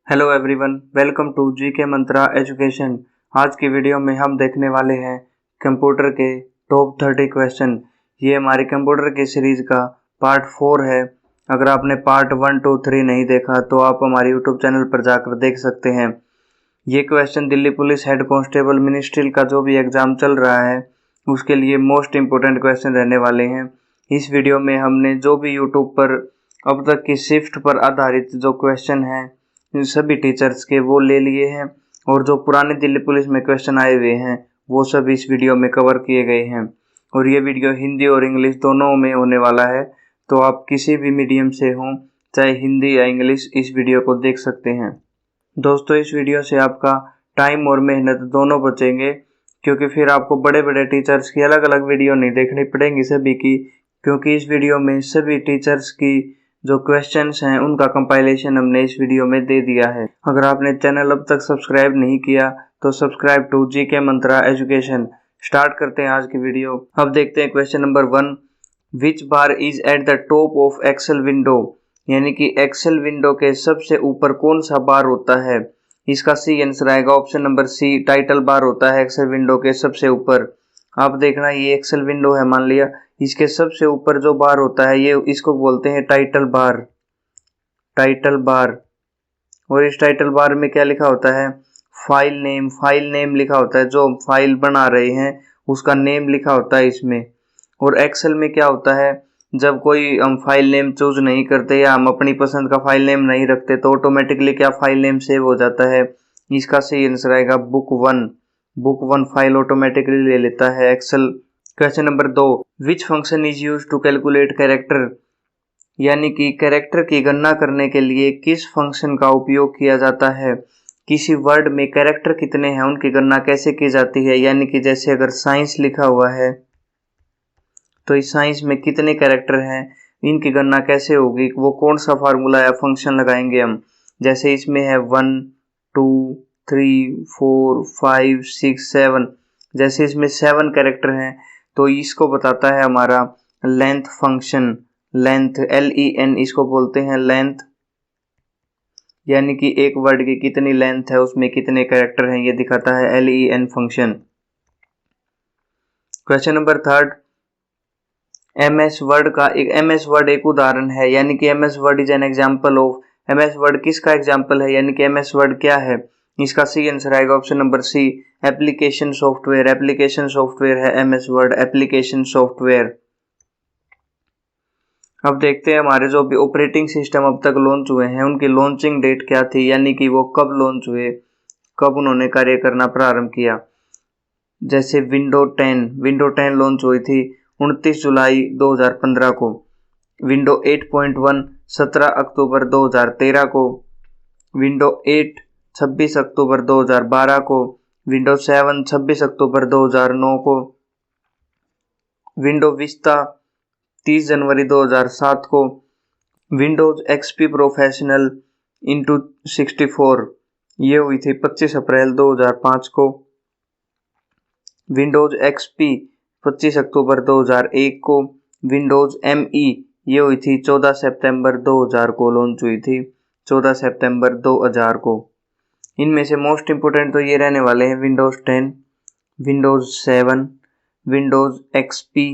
Hello everyone, welcome to GK Mantra education. आज की video में हम देखने वाले हैं कंप्यूटर के टॉप 30 क्वेश्चन। ये हमारे कंप्यूटर की सीरीज का पार्ट 4 है। अगर आपने पार्ट 1, 2, 3 नहीं देखा तो आप हमारे यूट्यूब चैनल पर जाकर देख सकते हैं। ये question Delhi police head constable ministerial का जो भी एग्ज़ाम चल रहा है उसके लिए मोस्ट इम्पोर्टेंट क्वेश्चन रहने वाले हैं। इस वीडियो में हमने जो भी यूट्यूब पर अब तक की शिफ्ट पर आधारित जो क्वेश्चन हैं सभी टीचर्स के वो ले लिए हैं, और जो पुराने दिल्ली पुलिस में क्वेश्चन आए हुए हैं वो सब इस वीडियो में कवर किए गए हैं। और ये वीडियो हिंदी और इंग्लिश दोनों में होने वाला है, तो आप किसी भी मीडियम से हों, चाहे हिंदी या इंग्लिश, इस वीडियो को देख सकते हैं। दोस्तों, इस वीडियो से आपका टाइम और मेहनत दोनों बचेंगे, क्योंकि फिर आपको बड़े बड़े टीचर्स की अलग अलग वीडियो नहीं देखनी पड़ेंगी सभी की, क्योंकि इस वीडियो में सभी टीचर्स की जो क्वेश्चंस हैं उनका कंपाइलेशन हमने इस वीडियो में दे दिया है। अगर आपने चैनल अब तक सब्सक्राइब नहीं किया तो subscribe to GK Mantra education. Start करते हैं आज की वीडियो। अब देखते हैं question number 1। Which bar is at the top of Excel window, यानी कि एक्सेल विंडो के सबसे ऊपर कौन सा बार होता है। इसका सी आंसर आएगा option number C, title bar होता है एक्सेल विंडो के सबसे ऊपर। आप देखना, ये एक्सेल विंडो है, मान लिया, इसके सबसे ऊपर जो बार होता है ये इसको बोलते हैं टाइटल बार। Title bar. और इस टाइटल बार में क्या लिखा होता है, फाइल नेम लिखा होता है, जो फाइल बना रहे हैं उसका नेम लिखा होता है इसमें। और एक्सेल में क्या होता है, जब कोई हम फाइल नेम चूज नहीं करते या हम अपनी पसंद का फाइल नेम नहीं रखते तो ऑटोमेटिकली क्या फाइल नेम सेव हो जाता है। इसका सही आंसर आएगा बुक वन फाइल ऑटोमेटिकली ले लेता है Excel. Question number 2। Which function is use to calculate character, यानी कि कैरेक्टर की गणना करने के लिए किस फंक्शन का उपयोग किया जाता है। किसी वर्ड में कैरेक्टर कितने हैं उनकी गणना कैसे की जाती है, यानी कि जैसे अगर साइंस लिखा हुआ है तो इस साइंस में कितने कैरेक्टर हैं, इनकी गणना कैसे होगी, वो कौन सा फार्मूला या फंक्शन लगाएंगे हम। जैसे इसमें है 1, 2, 3, 4, 5, 6, 7। जैसे इसमें 7 कैरेक्टर हैं तो इसको बताता है हमारा लेंथ फंक्शन। लेंथ, LEN इसको बोलते हैं लेंथ, यानी कि एक वर्ड की कितनी लेंथ है उसमें कितने कैरेक्टर हैं ये दिखाता है LEN function. Question number 3। MS word एक उदाहरण है, यानी कि MS word is an example of. MS word किसका एग्जाम्पल है, यानी कि MS वर्ड क्या है। इसका सी आंसर आएगा option number C, application software. Application software है MS वर्ड, एप्लीकेशन सॉफ्टवेयर। अब देखते हैं हमारे जो भी ऑपरेटिंग सिस्टम अब तक लॉन्च हुए हैं उनकी लॉन्चिंग डेट क्या थी, यानी कि वो कब लॉन्च हुए, कब उन्होंने कार्य करना प्रारंभ किया। जैसे विंडो 10 लॉन्च हुई थी 29 जुलाई 2015 को। विंडो 8.1 17 अक्टूबर 2013 को। विंडो 8 26 अक्टूबर 2012 को। विंडो 7 26 अक्टूबर 2009 को। विंडो विस्ता 30 जनवरी 2007 को। विंडोज XP प्रोफेशनल इंटू 64 ये हुई थी 25 अप्रैल 2005 को। विंडोज XP 25 अक्टूबर 2001 को। विंडोज ME ये हुई थी 14 सितंबर 2000 को, लॉन्च हुई थी 14 सितंबर 2000 को। इनमें से मोस्ट इंपोर्टेंट तो ये रहने वाले हैं विंडोज 10, विंडोज 7, विंडोज XP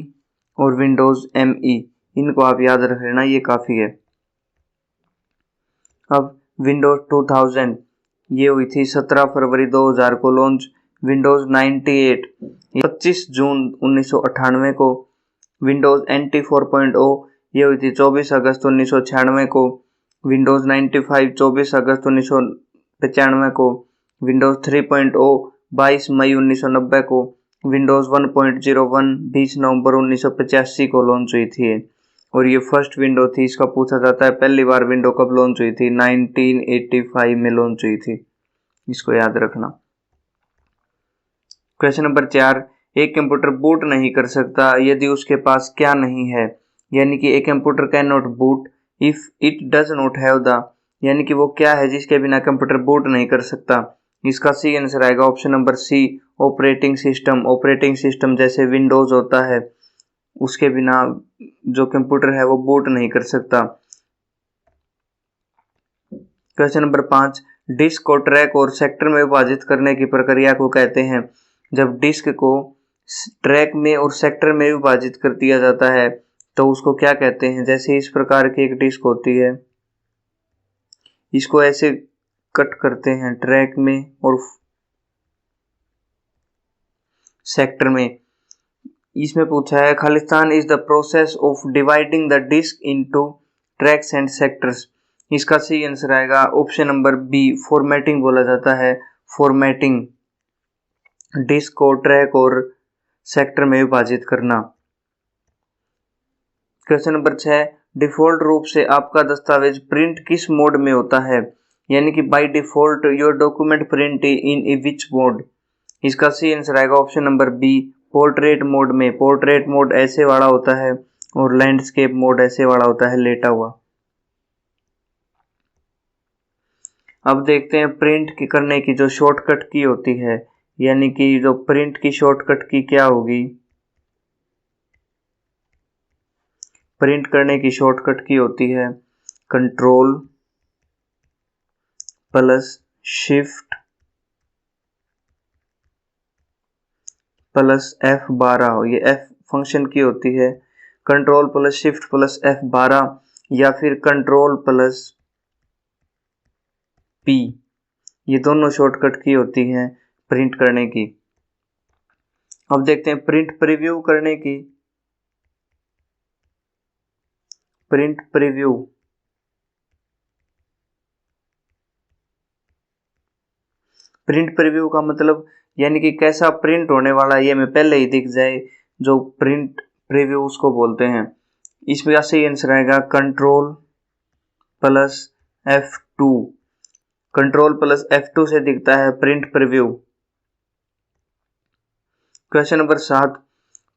और विंडोज ME। इनको आप याद रख लेना, ये काफ़ी है। अब विंडोज 2000 ये हुई थी 17 फरवरी 2000 को लॉन्च। विंडोज 98 25 जून 1998 को। विंडोज NT 4.0 ये हुई थी 24 अगस्त 1996 को। विंडोज 95 24 अगस्त 1995 को। विंडोज 3.0 22 मई 1990 को। विंडोज 1.01 20 नवंबर 1985 को लॉन्च हुई थी, और ये फर्स्ट विंडो थी। इसका पूछा जाता है पहली बार विंडो कब लॉन्च हुई थी, 1985 में लॉन्च हुई थी, इसको याद रखना। Question number 4। एक कंप्यूटर बूट नहीं कर सकता यदि उसके पास क्या नहीं है, यानी कि एक computer can not boot if it does not have the, यानी कि वो क्या है जिसके बिना कंप्यूटर बूट नहीं कर सकता। इसका सी आंसर आएगा option number C, operating system. Operating system जैसे विंडोज होता है उसके बिना जो कंप्यूटर है वो बूट नहीं कर सकता। Question number 5। डिस्क को ट्रैक और सेक्टर में विभाजित करने की प्रक्रिया को कहते हैं। जब डिस्क को ट्रैक में और सेक्टर में विभाजित कर दिया जाता है तो उसको क्या कहते हैं। जैसे इस प्रकार की एक डिस्क होती है, इसको ऐसे कट करते हैं ट्रैक में और सेक्टर में। इसमें पूछा है खालिस्तान is the process of dividing the disk into tracks and sectors. इसका सही आंसर आएगा ऑप्शन नंबर बी, फॉर्मेटिंग बोला जाता है। फॉर्मेटिंग, डिस्क को ट्रैक और सेक्टर में विभाजित करना। क्वेश्चन नंबर 6, डिफॉल्ट रूप से आपका दस्तावेज प्रिंट किस मोड में होता है। यानी कि by default your document print in a which mode. इसका सही आंसर आएगा option number B, portrait mode में। पोर्ट्रेट मोड ऐसे वाला होता है और लैंडस्केप मोड ऐसे वाला होता है, लेटा हुआ। अब देखते हैं प्रिंट की करने की जो शॉर्टकट की होती है, यानी कि जो प्रिंट की शॉर्टकट की क्या होगी। प्रिंट करने की शॉर्टकट की होती है control plus shift plus F12। ये F फंक्शन की होती है। Control plus shift plus F12 या फिर कंट्रोल प्लस P, ये दोनों शॉर्टकट की होती हैं प्रिंट करने की। अब देखते हैं प्रिंट प्रीव्यू करने की। प्रिंट प्रीव्यू, प्रिंट प्रीव्यू का मतलब यानी कि कैसा प्रिंट होने वाला है ये हमें पहले ही दिख जाए, जो प्रिंट प्रीव्यू उसको बोलते हैं। इस वजह से आंसर आएगा control plus F2। Control plus F2 से दिखता है print preview. Question number 7,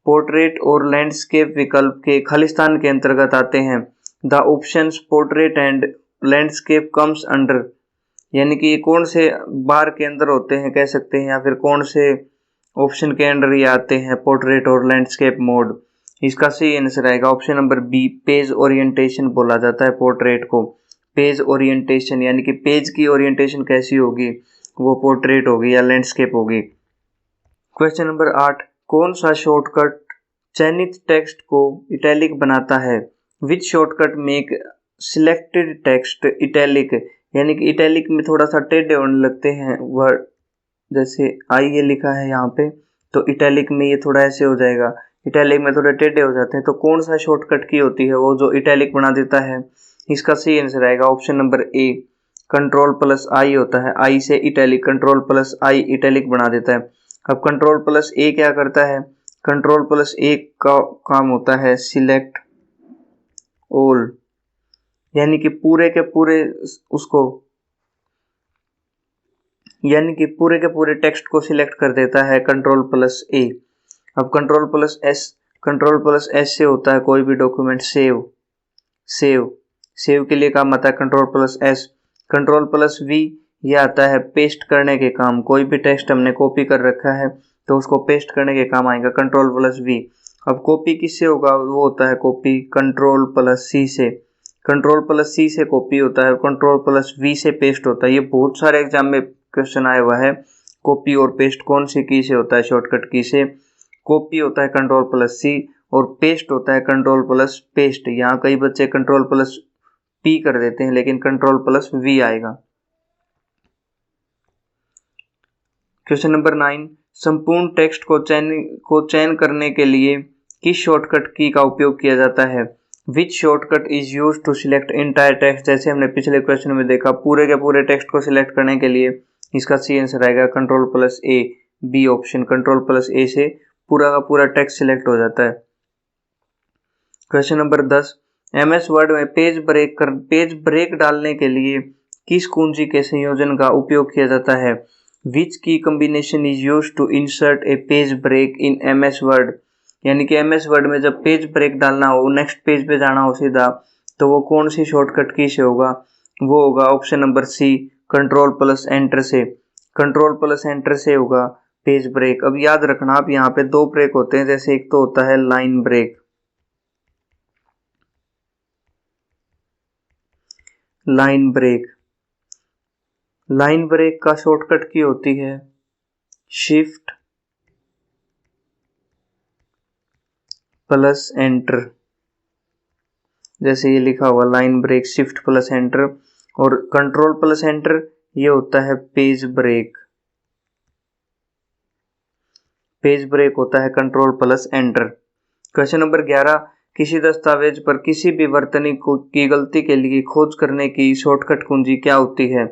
portrait और लैंडस्केप विकल्प के खालिस्तान के अंतर्गत आते हैं। The options portrait and landscape comes under. यानी कि ये कौन से बार के अंदर होते हैं कह सकते हैं, या फिर कौन से ऑप्शन के अंडर ये आते हैं पोर्ट्रेट और लैंडस्केप मोड। इसका सही आंसर आएगा option number B, page orientation बोला जाता है पोर्ट्रेट को। पेज ओरिएंटेशन यानी कि पेज की ओरिएंटेशन कैसी होगी, वो पोर्ट्रेट होगी या लैंडस्केप होगी। क्वेश्चन नंबर 8, कौन सा शॉर्टकट चयनित टेक्स्ट को इटैलिक बनाता है। Which shortcut make selected text italic. यानी कि इटैलिक में थोड़ा सा टेढ़े होने लगते हैं वर्ड, जैसे आई ये लिखा है यहाँ पे, तो इटैलिक में ये थोड़ा ऐसे हो जाएगा, इटैलिक में थोड़े टेढ़े हो जाते हैं। तो कौन सा शॉर्टकट की होती है वो जो इटैलिक बना देता है। इसका सही आंसर आएगा option number A, control plus I होता है। आई से italic, control plus I italic बना देता है। अब कंट्रोल प्लस ए क्या करता है, कंट्रोल प्लस ए का काम होता है सिलेक्ट ऑल, यानी कि पूरे के पूरे उसको, यानी कि पूरे के पूरे टेक्स्ट को सिलेक्ट कर देता है कंट्रोल प्लस ए। अब control plus S, control plus S से होता है कोई भी डॉक्यूमेंट सेव। सेव के लिए काम आता है control plus S. Control plus V, ये आता है पेस्ट करने के काम। कोई भी टेक्स्ट हमने कॉपी कर रखा है तो उसको पेस्ट करने के काम आएगा कंट्रोल प्लस वी। अब कॉपी किससे होगा, वो होता है कॉपी कंट्रोल प्लस सी से। कंट्रोल प्लस सी से कॉपी होता है, कंट्रोल प्लस वी से पेस्ट होता है। ये बहुत सारे एग्जाम में क्वेश्चन आया हुआ है, कॉपी और पेस्ट कौन सी की से होता है, शॉर्टकट की से। कॉपी होता है कंट्रोल प्लस सी और पेस्ट होता है कंट्रोल प्लस पेस्ट। यहाँ कई बच्चे कंट्रोल प्लस पी कर देते हैं, लेकिन कंट्रोल प्लस वी आएगा। क्वेश्चन नंबर 9, संपूर्ण टेक्स्ट को चयन करने के लिए किस शॉर्टकट की का उपयोग किया जाता है। Which shortcut is use to select entire text. जैसे हमने पिछले क्वेश्चन में देखा, पूरे के पूरे टेक्स्ट को सिलेक्ट करने के लिए इसका सी आंसर आएगा कंट्रोल प्लस ए, बी ऑप्शन। कंट्रोल प्लस ए से पूरा का पूरा टेक्स्ट सिलेक्ट हो जाता है। क्वेश्चन नंबर 10, MS वर्ड में पेज ब्रेक डालने के लिए किस कुंजी के संयोजन का उपयोग किया जाता है। Which key combination is use to insert a page break in MS word. यानी कि MS वर्ड में जब पेज ब्रेक डालना हो, नेक्स्ट पेज पे जाना हो सीधा, तो वो कौन सी शॉर्टकट की से होगा, वो होगा option number C, control plus enter से। कंट्रोल प्लस एंटर से होगा पेज ब्रेक। अब याद रखना आप, यहाँ पे दो ब्रेक होते हैं, जैसे एक तो होता है line break, line break line break का शॉर्टकट की होती है शिफ्ट प्लस एंटर। जैसे ये लिखा हुआ line break shift plus enter. और कंट्रोल प्लस एंटर ये होता है पेज ब्रेक। पेज ब्रेक होता है control plus enter. Question number 11, किसी दस्तावेज पर किसी भी वर्तनी की गलती के लिए खोज करने की शॉर्टकट कुंजी क्या होती है?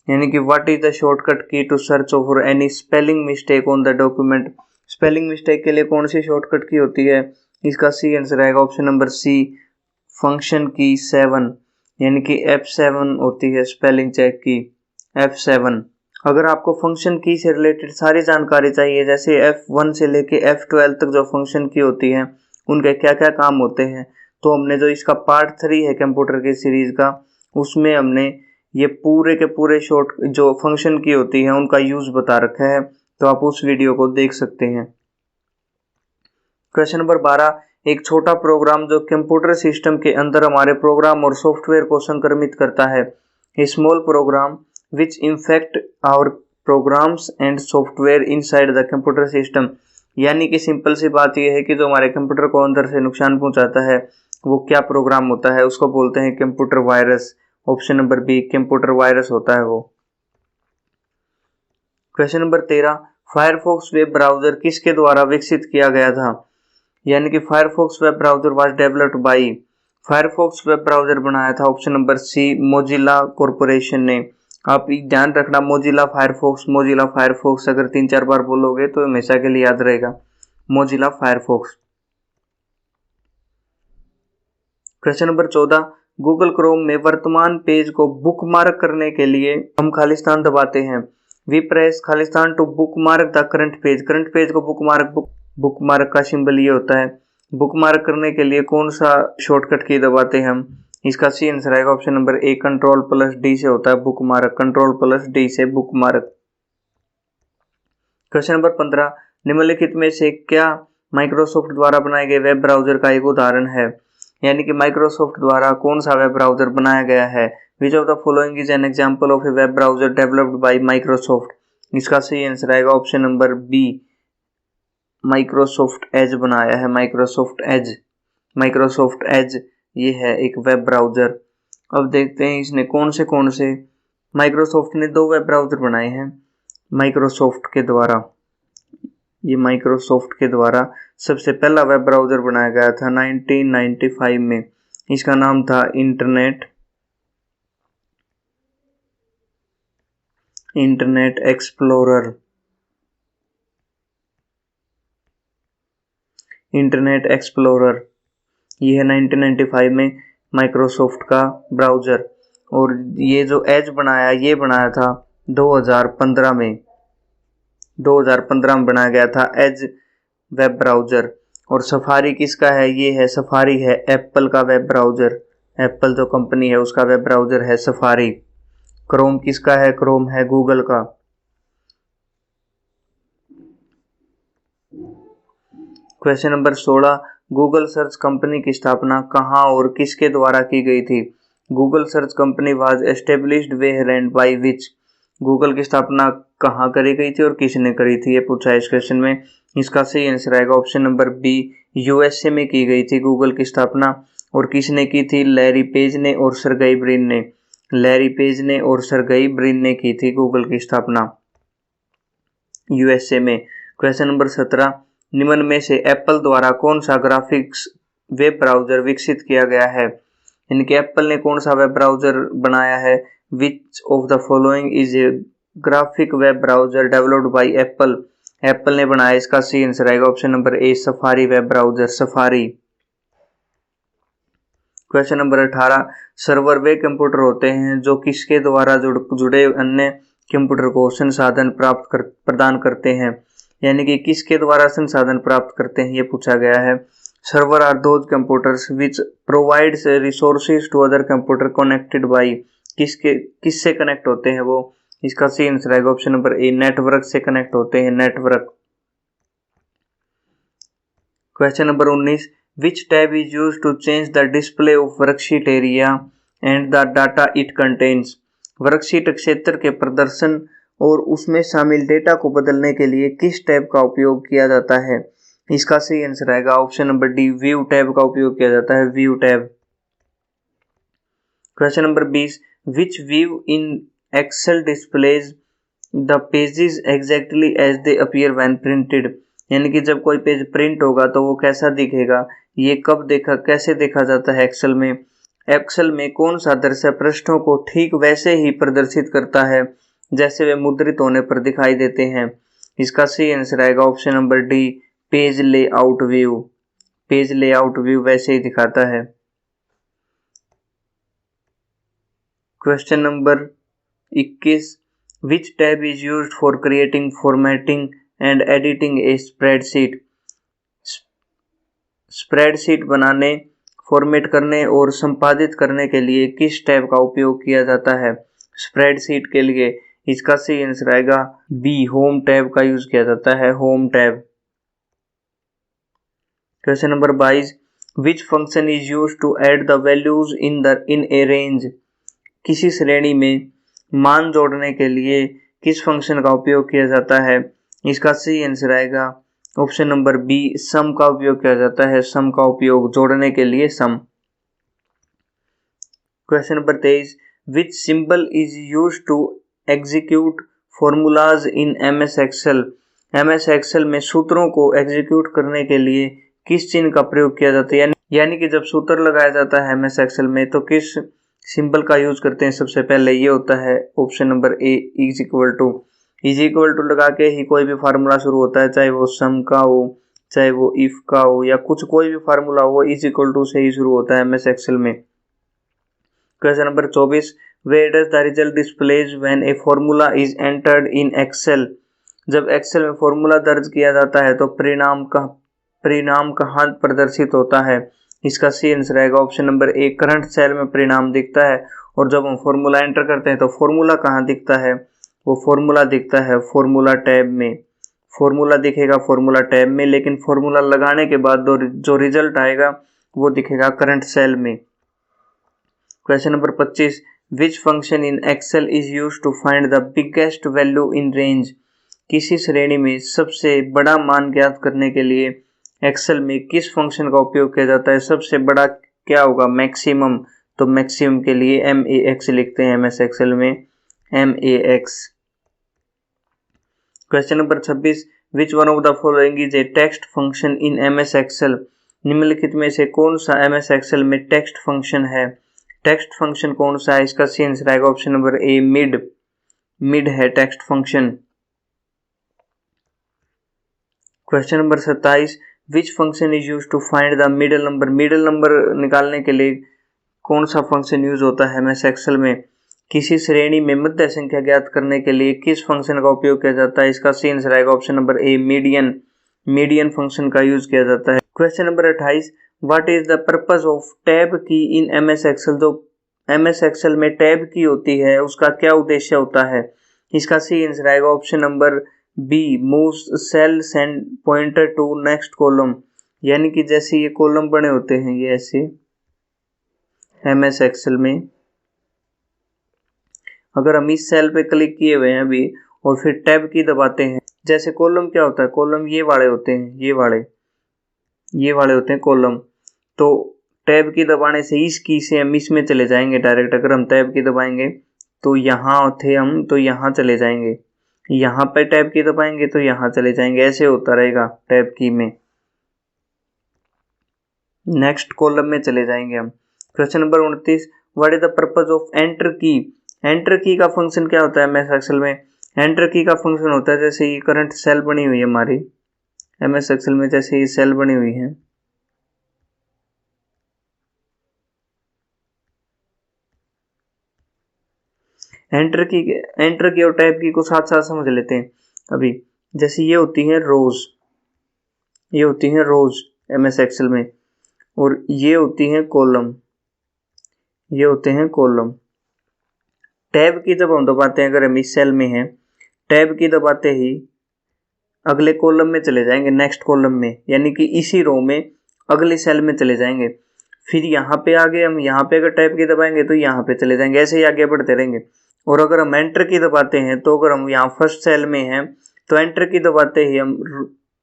यानी कि what is the shortcut key to search for any spelling mistake on the document. Spelling mistake के लिए कौन सी शॉर्टकट की होती है? इसका सी आंसर आएगा option number C, function key 7, यानी कि F7 होती है स्पेलिंग चेक की, F7। अगर आपको फंक्शन की से रिलेटेड सारी जानकारी चाहिए, जैसे F1 से लेके F12 तक जो फंक्शन की होती है उनके क्या क्या काम होते हैं, तो हमने जो इसका पार्ट 3 है कंप्यूटर की सीरीज का, उसमें हमने ये पूरे के पूरे शॉर्ट जो फंक्शन की होती है उनका यूज बता रखा है, तो आप उस वीडियो को देख सकते हैं। क्वेश्चन नंबर 12, एक छोटा प्रोग्राम जो कंप्यूटर सिस्टम के अंदर हमारे प्रोग्राम और सॉफ्टवेयर को संक्रमित करता है। A small program which infect our programs and software inside the computer system. यानी कि सिंपल सी बात यह है कि जो हमारे कंप्यूटर को अंदर से नुकसान पहुंचाता है वो क्या प्रोग्राम होता है, उसको बोलते हैं computer virus. Option number B, computer virus होता है वो। Question number 13, Firefox web browser किसके द्वारा विकसित किया गया था? यानी कि Firefox web browser was developed by, Firefox web browser बनाया था option number C, Mozilla corporation ने। आप ध्यान रखना, मोजिला फायरफॉक्स अगर 3-4 बार बोलोगे तो हमेशा के लिए याद रहेगा, Mozilla Firefox. Question number 14, Google Chrome में वर्तमान पेज को बुकमार्क करने के लिए हम खालिस्तान दबाते हैं। वी प्रेस खालिस्तान to bookmark the current page. Current page को बुकमार्क का सिंबल ये होता है। बुकमार्क करने के लिए कौन सा शॉर्टकट की दबाते हैं हम? इसका सी आंसर आएगा option number A, control plus D से होता है बुकमार्क, कंट्रोल प्लस डी से बुकमार्क। क्वेश्चन नंबर 15, निम्नलिखित में से क्या माइक्रोसॉफ्ट द्वारा बनाए गए वेब ब्राउजर का एक उदाहरण है? यानी कि माइक्रोसॉफ्ट द्वारा कौन सा वेब ब्राउजर बनाया गया है? Which of the following is an example of a web browser developed by Microsoft. इसका सही आंसर आएगा option number B, Microsoft Edge बनाया है, माइक्रोसॉफ्ट एज ये है एक वेब ब्राउजर। अब देखते हैं इसने कौन से माइक्रोसॉफ्ट ने 2 वेब ब्राउजर बनाए हैं माइक्रोसॉफ्ट के द्वारा। ये माइक्रोसॉफ्ट के द्वारा सबसे पहला वेब ब्राउजर बनाया गया था 1995 में। इसका नाम था इंटरनेट एक्सप्लोरर। ये है 1995 में माइक्रोसॉफ्ट का ब्राउजर। और ये जो एज बनाया ये बनाया था 2015 में, 2015 में बनाया गया था एज वेब ब्राउजर। और सफारी किसका है? ये है सफारी है एप्पल का वेब ब्राउजर, एप्पल जो कंपनी है उसका वेब ब्राउजर है सफारी। क्रोम किसका है? क्रोम है गूगल का। Question number 16, Google search company की स्थापना कहाँ और किसके द्वारा की गई थी? Google search company was established where and by which. Google की स्थापना कहाँ करी गई थी और किसने करी थी, ये पूछा है इस क्वेश्चन में। इसका सही आंसर आएगा ऑप्शन नंबर बी, यूएसए में की गई थी गूगल की स्थापना। और किसने की थी? लैरी पेज ने और सर्गेई ब्रिन ने। लैरी पेज ने और सर्गेई ब्रिन ने की थी गूगल की स्थापना यूएसए में। क्वेश्चन नंबर 17, निम्न में से एप्पल द्वारा कौन सा ग्राफिक्स वेब ब्राउजर विकसित किया गया है? यानी कि एप्पल ने कौन सा वेब ब्राउजर बनाया है? Which of the following is A graphic web browser developed bye Apple. Apple ने बनाया, इसका सी आंसर आएगा ऑप्शन नंबर ए, safari web browser, safari. Question number 18, server वे कंप्यूटर होते हैं जो किसके द्वारा जुड़े अन्य कंप्यूटर को संसाधन प्रदान करते हैं। यानी कि किसके द्वारा संसाधन प्राप्त करते हैं, ये पूछा गया है। Server are those computers which provides resources to other computer connected by. किससे कनेक्ट होते हैं वो? इसका सी आंसर आएगा ऑप्शन नंबर ए, नेटवर्क से कनेक्ट होते हैं, network. Question number 19, which tab is used to change the display of worksheet area and the data it contains। Worksheet क्षेत्र के प्रदर्शन और उसमें शामिल डेटा को बदलने के लिए किस टैब का उपयोग किया जाता है? इसका सही आंसर आएगा option number D, view tab का उपयोग किया जाता है, view tab. Question number 20, which view in Excel displays the pages exactly as they appear when printed, यानी कि जब कोई पेज प्रिंट होगा तो वो कैसा दिखेगा, ये कैसे देखा जाता है एक्सेल में? एक्सेल में कौन सा दृश्य पृष्ठों को ठीक वैसे ही प्रदर्शित करता है जैसे वे मुद्रित होने पर दिखाई देते हैं? इसका सही आंसर आएगा option number D, page layout view. Page layout view वैसे ही दिखाता है। Question number 21, which tab is used for creating, formatting and editing A spreadsheet? Spreadsheet बनाने, फॉर्मेट करने और संपादित करने के लिए किस टैब का उपयोग किया जाता है स्प्रेडशीट के लिए? इसका सही आंसर आएगा बी, होम टैब का यूज किया जाता है, home tab. Question number 22, which function is used to add the values in a range? किसी श्रेणी में मान जोड़ने के लिए किस फंक्शन का उपयोग किया जाता है? इसका सही आंसर आएगा ऑप्शन नंबर बी, सम का उपयोग किया जाता है, सम का उपयोग जोड़ने के लिए sum. Question number 23, which symbol is used to execute formulas in MS Excel? MS Excel में सूत्रों को एग्जीक्यूट करने के लिए किस चिन्ह का प्रयोग किया जाता है? यानी कि जब सूत्र लगाया जाता है एमएस एक्सेल में तो किस सिंबल का यूज करते हैं? सबसे पहले ये होता है option number A, is equal to लगा के ही कोई भी फार्मूला शुरू होता है, चाहे वो सम का हो, चाहे वो इफ का हो, या कोई भी फार्मूला हो, इज इक्वल टू से ही शुरू होता है एमएस एक्सेल में। Question number 24, where does the result displays when a formula is entered in Excel? जब एक्सेल में फॉर्मूला दर्ज किया जाता है तो परिणाम कहाँ प्रदर्शित होता है? इसका सही आंसर आएगा option number A, current cell में परिणाम दिखता है। और जब हम फॉर्मूला एंटर करते हैं तो फॉर्मूला कहाँ दिखता है? वो फॉर्मूला दिखता है फॉर्मूला टैब में। फॉर्मूला दिखेगा फॉर्मूला टैब में, लेकिन फॉर्मूला लगाने के बाद जो रिजल्ट आएगा वो दिखेगा करंट सेल में। Question number 25, which function in Excel is used to find the biggest value in range? किसी श्रेणी में सबसे बड़ा मान ज्ञात करने के लिए एक्सेल में किस फंक्शन का उपयोग किया जाता है? सबसे बड़ा क्या होगा? मैक्सिमम। तो मैक्सिमम के लिए MAX लिखते हैं एमएस एक्सेल में, MAX। Question number 26, which one of the following is a text function in MS Excel? निम्नलिखित में से कौन सा एमएस एक्सेल में टेक्स्ट फंक्शन है? टेक्स्ट फंक्शन कौन सा है? इसका सही आंसर आएगा ऑप्शन नंबर ए, मिड है text function. Question number 27, which function is used to find the middle number? Middle number निकालने के लिए कौन सा फंक्शन यूज होता है एमएस एक्सेल में? किसी श्रेणी में मध्य संख्या ज्ञात करने के लिए किस फंक्शन का उपयोग किया जाता है? इसका सही आंसर आएगा ऑप्शन नंबर ए, मीडियन फंक्शन का यूज किया जाता है। Question number 28, what is the purpose of tab की इन एमएस एक्सेल? जो एमएस एक्सेल में टैब की होती है उसका क्या उद्देश्य होता है? इसका सही आंसर आएगा option number B, moves cell send pointer to next column. यानी कि जैसे ये कॉलम बने होते हैं ये ऐसे एमएस एक्सेल में, अगर हम इस सेल पे क्लिक किए हुए हैं अभी और फिर टैब की दबाते हैं, जैसे कॉलम क्या होता है? कॉलम ये वाले होते हैं, ये वाले होते हैं कॉलम। तो टैब की दबाने से इस की से हम इसमें चले जाएंगे डायरेक्ट। अगर हम टैब की दबाएंगे तो यहाँ थे हम, तो यहाँ चले जाएंगे, यहाँ पे टैब की दबाएंगे तो यहाँ चले जाएंगे, ऐसे होता रहेगा टैब की में, नेक्स्ट कॉलम में चले जाएंगे हम। Question number 29, what is the purpose of enter की? एंटर की का फंक्शन क्या होता है एमएस एक्सेल में? एंटर की का फंक्शन होता है, जैसे ये करंट सेल बनी हुई है हमारी एमएस एक्सेल में, जैसे ये सेल बनी हुई है, एंटर की और टैब की को साथ साथ समझ लेते हैं अभी। जैसे ये होती है रोज एमएस एक्सेल में, और ये होती है कॉलम, ये होते हैं कॉलम। टैब की जब हम दबाते हैं, अगर हम इस सेल में हैं, टैब की दबाते ही अगले कॉलम में चले जाएंगे, नेक्स्ट कॉलम में, यानी कि इसी रो में अगली सेल में चले जाएंगे। फिर यहाँ पे आगे हम यहाँ पे अगर टैब की दबाएंगे तो यहाँ पे चले जाएंगे, ऐसे ही आगे बढ़ते रहेंगे। और अगर हम एंटर की दबाते हैं तो अगर हम यहाँ फर्स्ट सेल में हैं तो एंटर की दबाते ही हम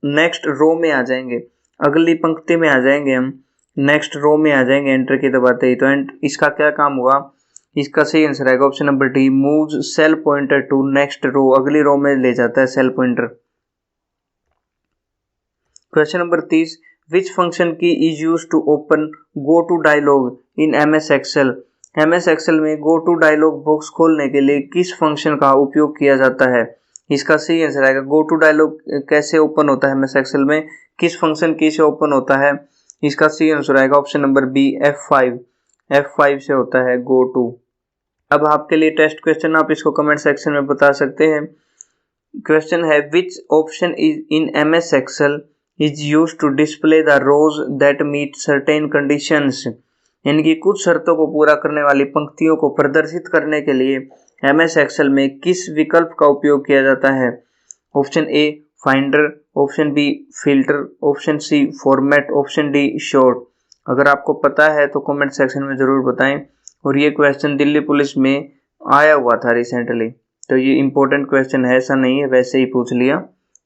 नेक्स्ट रो में आ जाएंगे, अगली पंक्ति में आ जाएंगे, हम नेक्स्ट रो में आ जाएंगे एंटर की दबाते ही। तो इसका क्या काम हुआ, इसका सही आंसर आएगा option number D, move cell pointer to next row, अगली रो में ले जाता है cell pointer. Question number 30, which function key is use to open go to dialog in MS Excel. MS Excel में गो टू डायलॉग बॉक्स खोलने के लिए किस फंक्शन का उपयोग किया जाता है। इसका सही आंसर आएगा, गो टू डायलॉग कैसे ओपन होता है एमएस एक्सेल में, किस फंक्शन की से ओपन होता है। इसका सही आंसर आएगा ऑप्शन नंबर बी, F5 से होता है गो टू। अब आपके लिए टेस्ट क्वेश्चन, आप इसको कमेंट सेक्शन में बता सकते हैं। क्वेश्चन है, which option is in MS Excel is used to display the rows that meet certain conditions. यानी कि कुछ शर्तों को पूरा करने वाली पंक्तियों को प्रदर्शित करने के लिए एमएस एक्सेल में किस विकल्प का उपयोग किया जाता है। Option A finder, option B filter, option C format, option D sort. अगर आपको पता है तो कमेंट सेक्शन में ज़रूर बताएं। और ये क्वेश्चन दिल्ली पुलिस में आया हुआ था रिसेंटली, तो ये इंपॉर्टेंट क्वेश्चन है, ऐसा नहीं है वैसे ही पूछ लिया,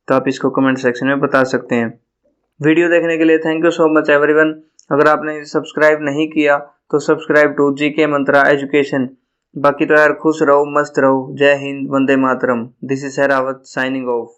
तो आप इसको कमेंट सेक्शन में बता सकते हैं। वीडियो देखने के लिए thank you so much everyone. अगर आपने सब्सक्राइब नहीं किया तो subscribe to GK Mantra education. बाकी तो यार खुश रहो, मस्त रहो। जय हिंद, वंदे मातरम। This is Sehrawat signing of.